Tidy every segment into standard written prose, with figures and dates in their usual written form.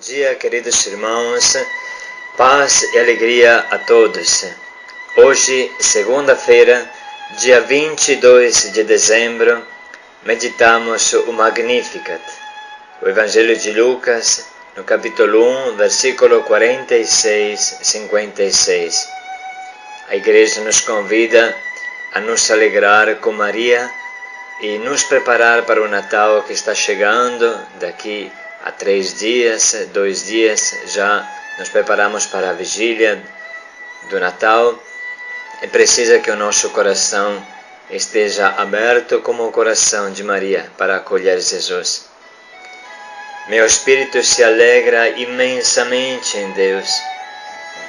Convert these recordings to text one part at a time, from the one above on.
dia, queridos irmãos, paz e alegria a todos. Hoje, segunda-feira, dia 22 de dezembro, meditamos o Magnificat, o Evangelho de Lucas, no capítulo 1, versículo 46 e 56. A Igreja nos convida a nos alegrar com Maria e nos preparar para o Natal que está chegando. Daqui a 2 dias, já nos preparamos para a vigília do Natal. É preciso que o nosso coração esteja aberto como o coração de Maria para acolher Jesus. Meu espírito se alegra imensamente em Deus.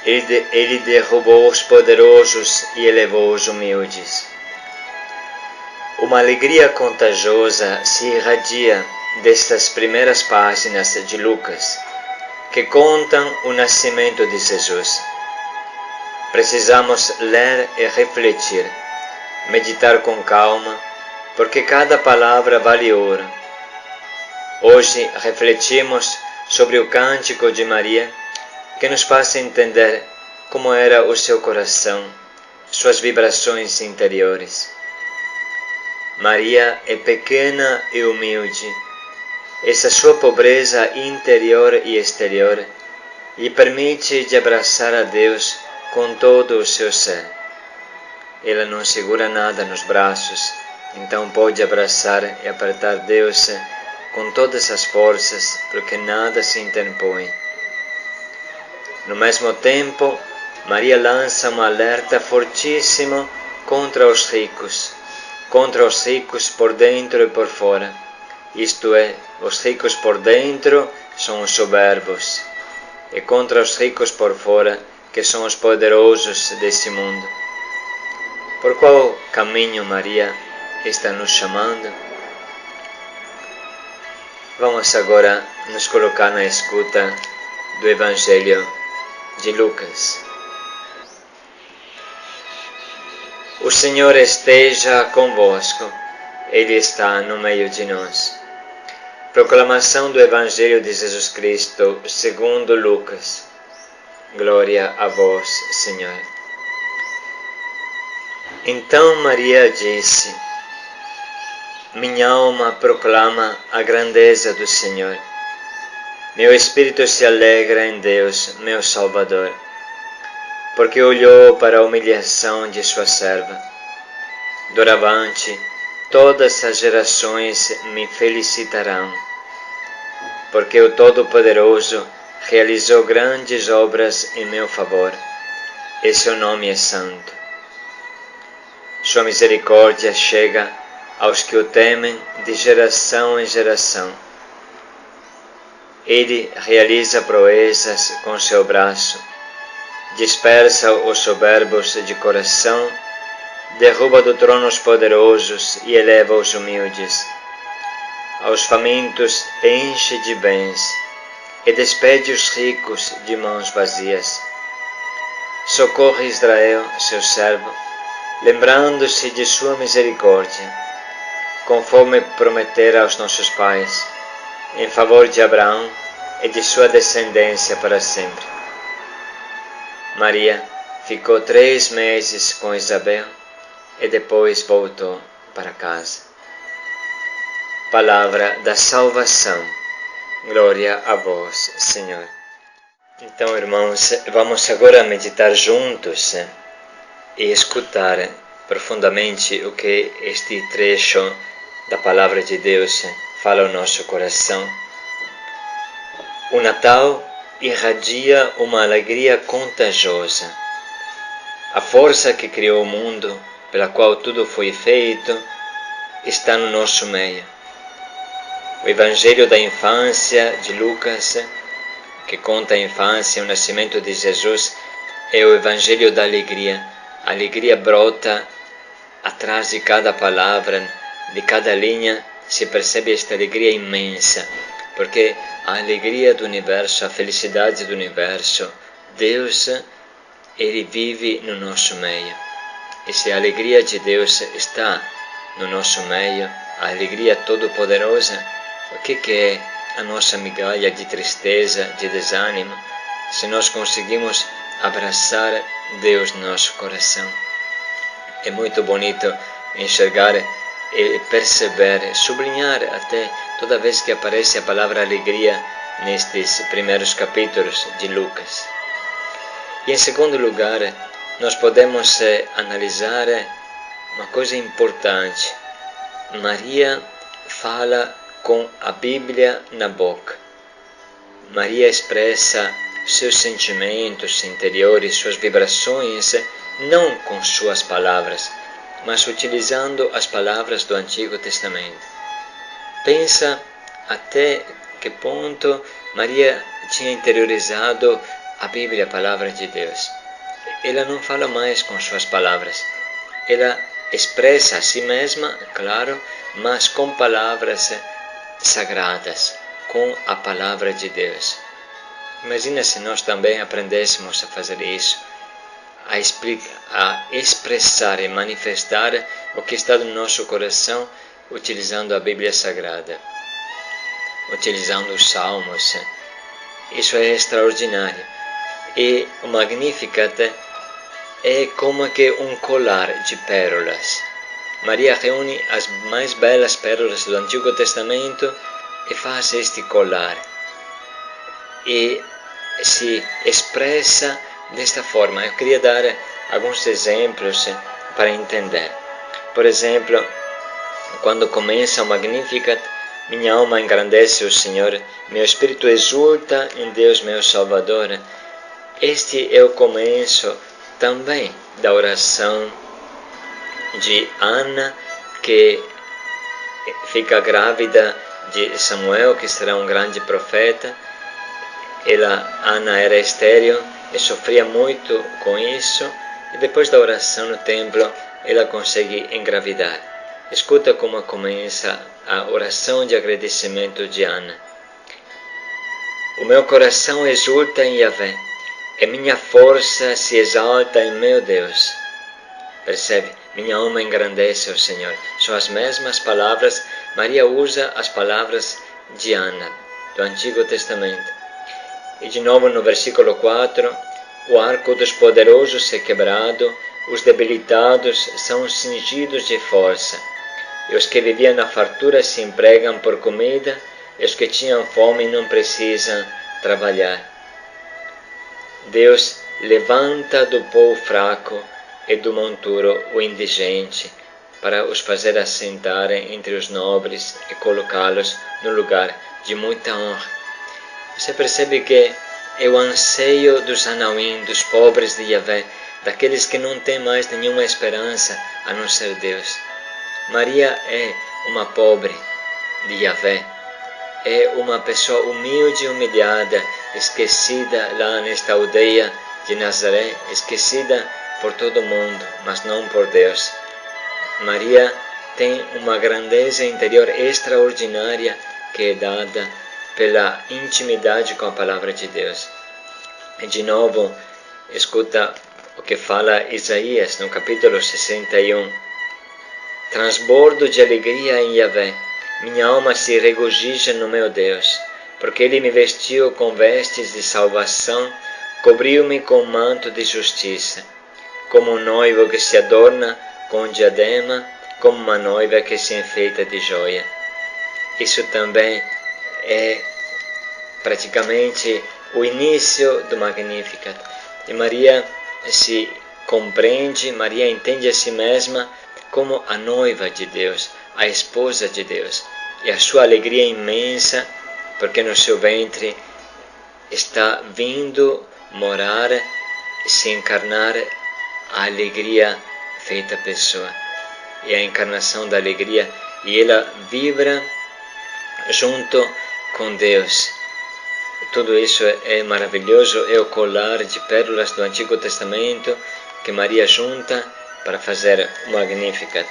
Ele derrubou os poderosos e elevou os humildes. Uma alegria contagiosa se irradia destas primeiras páginas de Lucas, que contam o nascimento de Jesus. Precisamos ler e refletir, meditar com calma, porque cada palavra vale ouro. Hoje refletimos sobre o cântico de Maria, que nos faz entender como era o seu coração, suas vibrações interiores. Maria é pequena e humilde. Essa sua pobreza interior e exterior lhe permite de abraçar a Deus com todo o seu ser. Ela não segura nada nos braços, então pode abraçar e apertar Deus com todas as forças, porque nada se interpõe. No mesmo tempo, Maria lança um alerta fortíssimo contra os ricos por dentro e por fora. Isto é, os ricos por dentro são os soberbos, e contra os ricos por fora, que são os poderosos desse mundo. Por qual caminho Maria está nos chamando? Vamos agora nos colocar na escuta do Evangelho de Lucas. O Senhor esteja convosco, Ele está no meio de nós. Proclamação do Evangelho de Jesus Cristo segundo Lucas. Glória a vós, Senhor. Então Maria disse: Minha alma proclama a grandeza do Senhor. Meu espírito se alegra em Deus, meu Salvador, porque olhou para a humilhação de sua serva. Doravante, todas as gerações me felicitarão, porque o Todo-Poderoso realizou grandes obras em meu favor, e seu nome é santo. Sua misericórdia chega aos que o temem de geração em geração. Ele realiza proezas com seu braço, dispersa os soberbos de coração, derruba do trono os poderosos e eleva os humildes. Aos famintos enche de bens e despede os ricos de mãos vazias. Socorre Israel, seu servo, lembrando-se de sua misericórdia, conforme prometera aos nossos pais, em favor de Abraão e de sua descendência para sempre. Maria ficou 3 meses com Isabel e depois voltou para casa. Palavra da salvação. Glória a vós, Senhor. Então, irmãos, vamos agora meditar juntos e escutar profundamente o que este trecho da Palavra de Deus fala ao nosso coração. O Natal irradia uma alegria contagiosa. A força que criou o mundo, pela qual tudo foi feito, está no nosso meio. O Evangelho da infância de Lucas, que conta a infância e o nascimento de Jesus, é o Evangelho da alegria. A alegria brota atrás de cada palavra, de cada linha, se percebe esta alegria imensa, porque a alegria do universo, a felicidade do universo, Deus, Ele vive no nosso meio. E se a alegria de Deus está no nosso meio, a alegria todo-poderosa, o que é a nossa migalha de tristeza, de desânimo, se nós conseguimos abraçar Deus no nosso coração. É muito bonito enxergar e perceber, sublinhar até toda vez que aparece a palavra alegria nestes primeiros capítulos de Lucas. E em segundo lugar, nós podemos analisar uma coisa importante. Maria fala com a Bíblia na boca. Maria expressa seus sentimentos interiores, suas vibrações, não com suas palavras, mas utilizando as palavras do Antigo Testamento. Pensa até que ponto Maria tinha interiorizado a Bíblia, a palavra de Deus. Ela não fala mais com suas palavras. Ela expressa a si mesma, claro, mas com palavras sagradas, com a palavra de Deus. Imagina se nós também aprendêssemos a fazer isso, a expressar e manifestar o que está no nosso coração utilizando a Bíblia Sagrada, utilizando os Salmos. Isso é extraordinário. E o Magnificat é como que um colar de pérolas. Maria reúne as mais belas pérolas do Antigo Testamento e faz este colar. E se expressa desta forma. Eu queria dar alguns exemplos para entender. Por exemplo, quando começa o Magnificat, minha alma engrandece o Senhor, meu espírito exulta em Deus meu Salvador. Este é o começo também da oração de Ana, que fica grávida de Samuel, que será um grande profeta. Ana era estéril e sofria muito com isso, e depois da oração no templo, ela consegue engravidar. Escuta como começa a oração de agradecimento de Ana. O meu coração exulta em Yahvé, e minha força se exalta em meu Deus. Percebe? Minha alma engrandece o Senhor. São as mesmas palavras. Maria usa as palavras de Ana, do Antigo Testamento. E de novo no versículo 4, o arco dos poderosos é quebrado, os debilitados são cingidos de força. E os que viviam na fartura se empregam por comida, e os que tinham fome não precisam trabalhar. Deus levanta do pó fraco e do monturo o indigente, para os fazer assentarem entre os nobres e colocá-los no lugar de muita honra. Você percebe que é o anseio dos Anauim, dos pobres de Yahvé, daqueles que não têm mais nenhuma esperança a não ser Deus. Maria é uma pobre de Yahvé, é uma pessoa humilde e humilhada, esquecida lá nesta aldeia de Nazaré, esquecida por todo mundo, mas não por Deus. Maria tem uma grandeza interior extraordinária que é dada pela intimidade com a palavra de Deus. E de novo, escuta o que fala Isaías no capítulo 61. Transbordo de alegria em Yahvé, minha alma se regozija no meu Deus, porque Ele me vestiu com vestes de salvação, cobriu-me com manto de justiça, como um noivo que se adorna com diadema, como uma noiva que se enfeita de joia. Isso também é praticamente o início do Magnificat. E Maria se compreende, Maria entende a si mesma como a noiva de Deus, a esposa de Deus. E a sua alegria é imensa, porque no seu ventre está vindo morar, se encarnar a alegria feita pessoa. E a encarnação da alegria, e ela vibra junto com Deus. Tudo isso é maravilhoso, é o colar de pérolas do Antigo Testamento que Maria junta para fazer o Magnificat.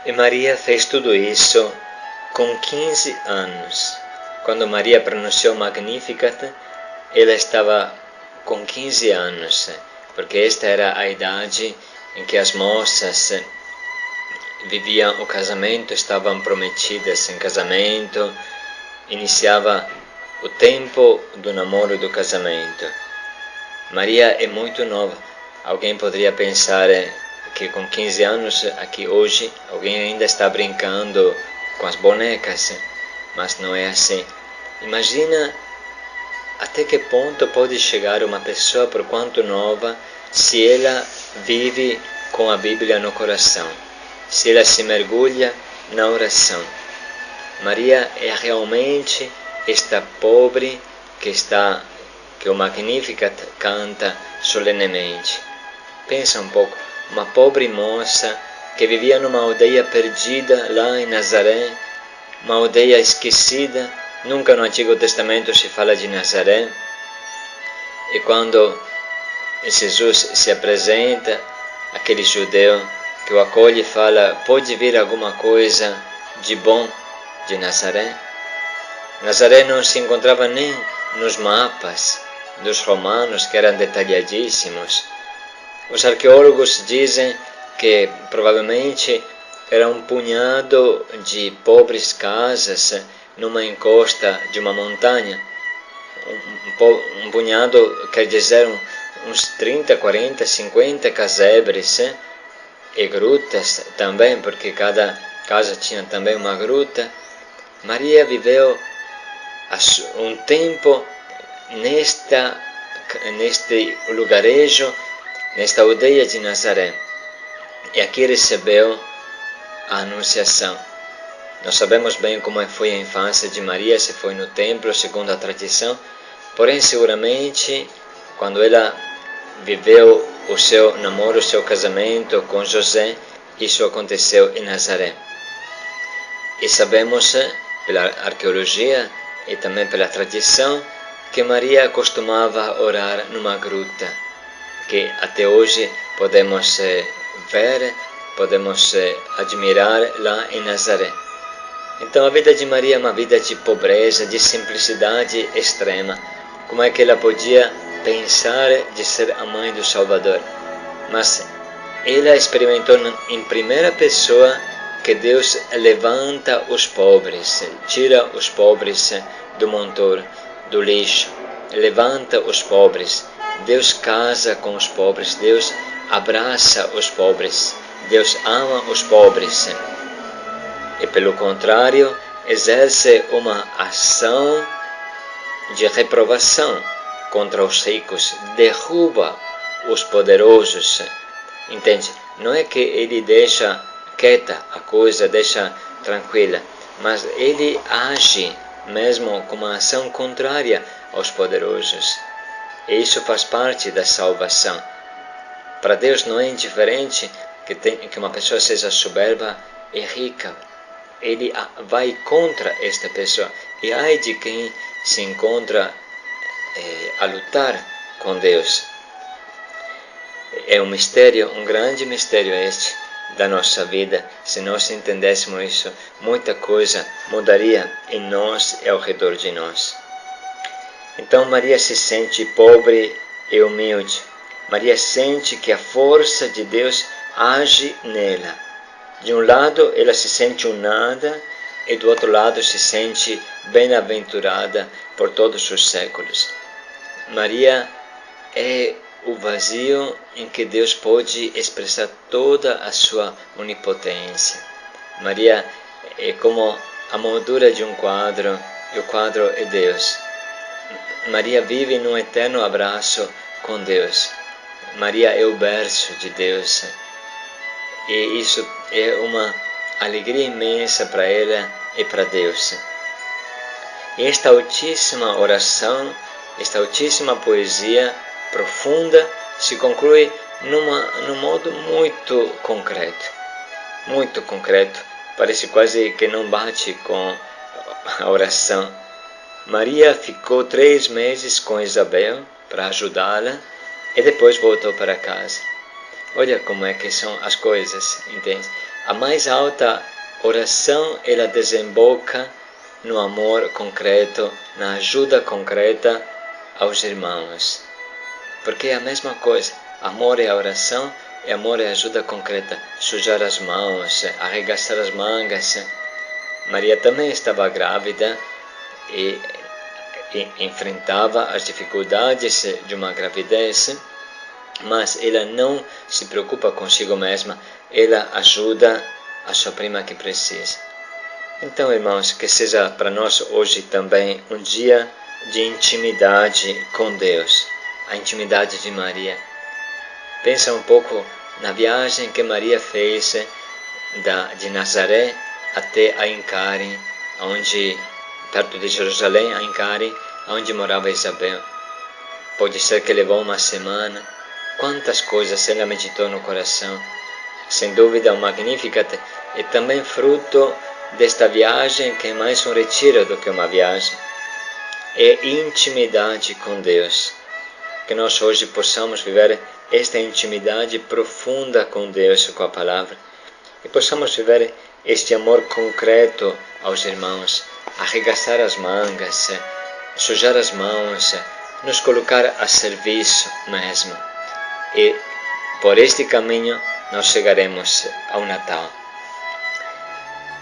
E Maria fez tudo isso com 15 anos. Quando Maria pronunciou o Magnificat, ela estava com 15 anos, porque esta era a idade em que as moças viviam o casamento, estavam prometidas em casamento, iniziava o tempo do namoro e do casamento. Maria é muito nova. Alguém poderia pensar que com 15 anos, aqui hoje, alguém ainda está brincando com as bonecas, mas não é assim. Imagina até que ponto pode chegar uma pessoa, por quanto nova, se ela vive com a Bíblia no coração, se ela se mergulha na oração. Maria é realmente esta pobre que o Magnificat canta solenemente. Pensa um pouco, uma pobre moça que vivia numa aldeia perdida lá em Nazaré, uma aldeia esquecida. Nunca no Antigo Testamento se fala de Nazaré. E quando Jesus se apresenta, aquele judeu que o acolhe fala: pode vir alguma coisa de bom de Nazaré? Nazaré não se encontrava nem nos mapas dos romanos, que eram detalhadíssimos. Os arqueólogos dizem que provavelmente era um punhado de pobres casas numa encosta de uma montanha. Um punhado quer dizer uns 30, 40, 50 casebres e grutas também, porque cada casa tinha também uma gruta. Maria viveu um tempo neste lugarejo, nesta aldeia de Nazaré. E aqui recebeu a anunciação. Não sabemos bem como foi a infância de Maria, se foi no templo, segundo a tradição, porém seguramente quando ela viveu o seu namoro, o seu casamento com José, isso aconteceu em Nazaré. E sabemos pela arqueologia e também pela tradição que Maria costumava orar numa gruta, que até hoje podemos ver, podemos admirar lá em Nazaré. Então a vida de Maria é uma vida de pobreza, de simplicidade extrema. Como é que ela podia pensar de ser a mãe do Salvador? Mas ela experimentou em primeira pessoa que Deus levanta os pobres, tira os pobres do monturo, do lixo, levanta os pobres. Deus casa com os pobres, Deus abraça os pobres, Deus ama os pobres. E pelo contrário, exerce uma ação de reprovação contra os ricos, derruba os poderosos. Entende? Não é que ele deixa quieta a coisa, deixa tranquila, mas ele age mesmo com uma ação contrária aos poderosos. E isso faz parte da salvação. Para Deus não é indiferente que uma pessoa seja soberba e rica. Ele vai contra esta pessoa. E ai de quem se encontra a lutar com Deus. É um mistério, um grande mistério este da nossa vida. Se nós entendêssemos isso, muita coisa mudaria em nós e ao redor de nós. Então Maria se sente pobre e humilde. Maria sente que a força de Deus age nela. De um lado ela se sente um nada e do outro lado se sente bem-aventurada por todos os séculos. Maria é o vazio em que Deus pode expressar toda a sua onipotência. Maria é como a moldura de um quadro, e o quadro é Deus. Maria vive num eterno abraço com Deus. Maria é o berço de Deus. E isso é uma alegria imensa para ela e para Deus. E esta altíssima oração, esta altíssima poesia profunda se conclui num modo muito concreto. Muito concreto. Parece quase que não bate com a oração. Maria ficou 3 meses com Isabel para ajudá-la e depois voltou para casa. Olha como é que são as coisas, entende? A mais alta oração, ela desemboca no amor concreto, na ajuda concreta aos irmãos. Porque é a mesma coisa, amor é a oração e amor é a ajuda concreta. Sujar as mãos, arregaçar as mangas. Maria também estava grávida e enfrentava as dificuldades de uma gravidez, mas ela não se preocupa consigo mesma, ela ajuda a sua prima que precisa. Então, irmãos, que seja para nós hoje também um dia de intimidade com Deus, a intimidade de Maria. Pensa um pouco na viagem que Maria fez de Nazaré até Aincarim, perto de Jerusalém, Aincarim, onde morava Isabel. Pode ser que levou uma semana. Quantas coisas ela meditou no coração. Sem dúvida, o Magnificat é também fruto desta viagem, que é mais um retiro do que uma viagem. É intimidade com Deus. Que nós hoje possamos viver esta intimidade profunda com Deus e com a palavra. E possamos viver este amor concreto aos irmãos, arregaçar as mangas, sujar as mãos, nos colocar a serviço mesmo. E por este caminho nós chegaremos ao Natal.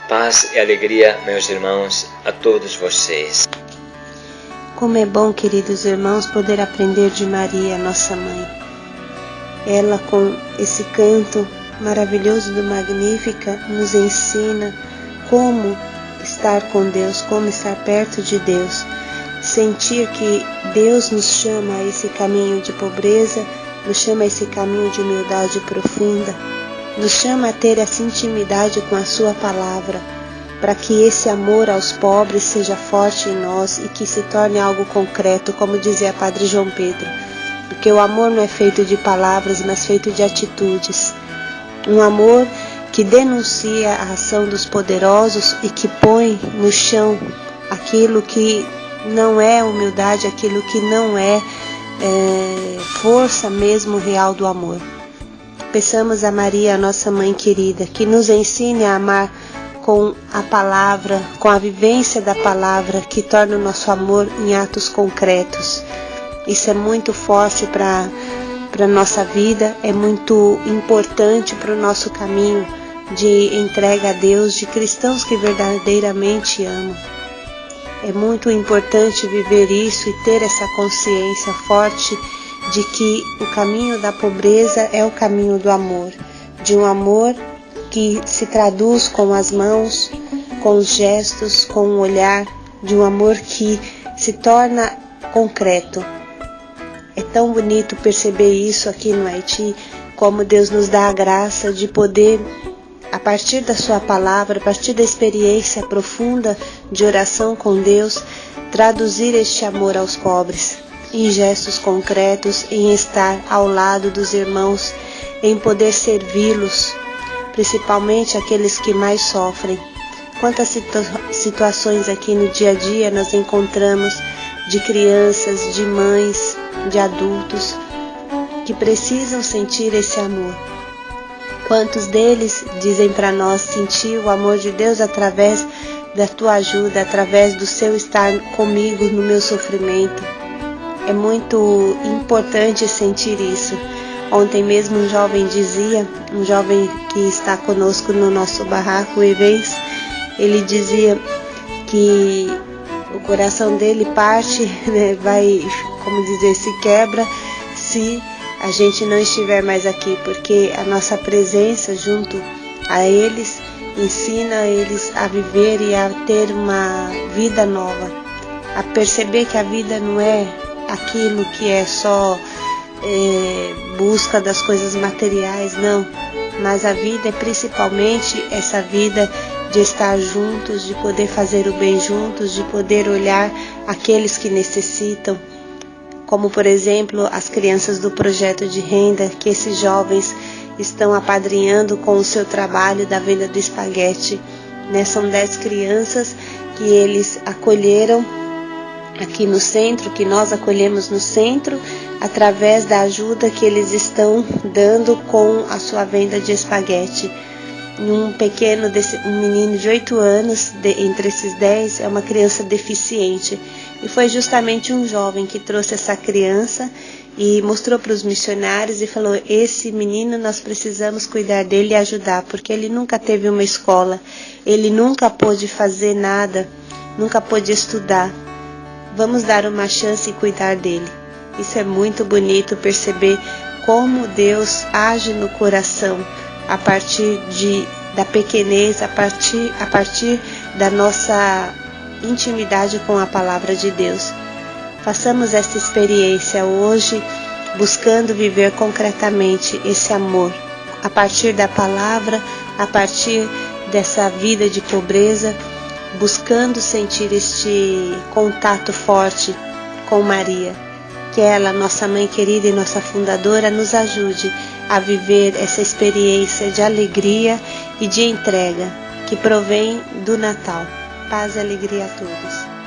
Paz e alegria, meus irmãos, a todos vocês. Como é bom, queridos irmãos, poder aprender de Maria, nossa mãe. Ela, com esse canto maravilhoso do Magnífica, nos ensina como estar com Deus, como estar perto de Deus. Sentir que Deus nos chama a esse caminho de pobreza, nos chama a esse caminho de humildade profunda, nos chama a ter essa intimidade com a sua palavra, para que esse amor aos pobres seja forte em nós e que se torne algo concreto, como dizia Padre João Pedro, porque o amor não é feito de palavras, mas feito de atitudes. Um amor que denuncia a ação dos poderosos e que põe no chão aquilo que não é humildade, aquilo que não é força mesmo real do amor. Peçamos a Maria, a nossa mãe querida, que nos ensine a amar com a palavra, com a vivência da palavra, que torna o nosso amor em atos concretos. Isso é muito forte para a nossa vida, é muito importante para o nosso caminho de entrega a Deus, de cristãos que verdadeiramente amam. É muito importante viver isso e ter essa consciência forte de que o caminho da pobreza é o caminho do amor, de um amor que se traduz com as mãos, com os gestos, com o olhar, de um amor que se torna concreto. É tão bonito perceber isso aqui no Haiti, como Deus nos dá a graça de poder, a partir da sua palavra, a partir da experiência profunda de oração com Deus, traduzir este amor aos pobres, em gestos concretos, em estar ao lado dos irmãos, em poder servi-los, principalmente aqueles que mais sofrem. Quantas situações aqui no dia a dia nós encontramos de crianças, de mães, de adultos, que precisam sentir esse amor. Quantos deles dizem para nós sentir o amor de Deus através da tua ajuda, através do seu estar comigo no meu sofrimento. É muito importante sentir isso. Ontem mesmo um jovem dizia, um jovem que está conosco no nosso barraco, o Evens, ele dizia que o coração dele parte, né, vai, como dizer, se quebra se a gente não estiver mais aqui, porque a nossa presença junto a eles ensina eles a viver e a ter uma vida nova, a perceber que a vida não é aquilo que é só busca das coisas materiais, não, mas a vida é principalmente essa vida de estar juntos, de poder fazer o bem juntos, de poder olhar aqueles que necessitam, como por exemplo as crianças do projeto de renda que esses jovens estão apadrinhando com o seu trabalho da venda do espaguete, né? São 10 crianças que eles acolheram aqui no centro, que nós acolhemos no centro, através da ajuda que eles estão dando com a sua venda de espaguete. Um menino de 8 anos, entre esses 10, é uma criança deficiente. E foi justamente um jovem que trouxe essa criança e mostrou para os missionários e falou: esse menino nós precisamos cuidar dele e ajudar, porque ele nunca teve uma escola, ele nunca pôde fazer nada, nunca pôde estudar. Vamos dar uma chance e cuidar dele. Isso é muito bonito, perceber como Deus age no coração a partir da pequenez, a partir da nossa intimidade com a palavra de Deus. Façamos essa experiência hoje, buscando viver concretamente esse amor, a partir da palavra, a partir dessa vida de pobreza, buscando sentir este contato forte com Maria. Que ela, nossa mãe querida e nossa fundadora, nos ajude a viver essa experiência de alegria e de entrega que provém do Natal. Paz e alegria a todos.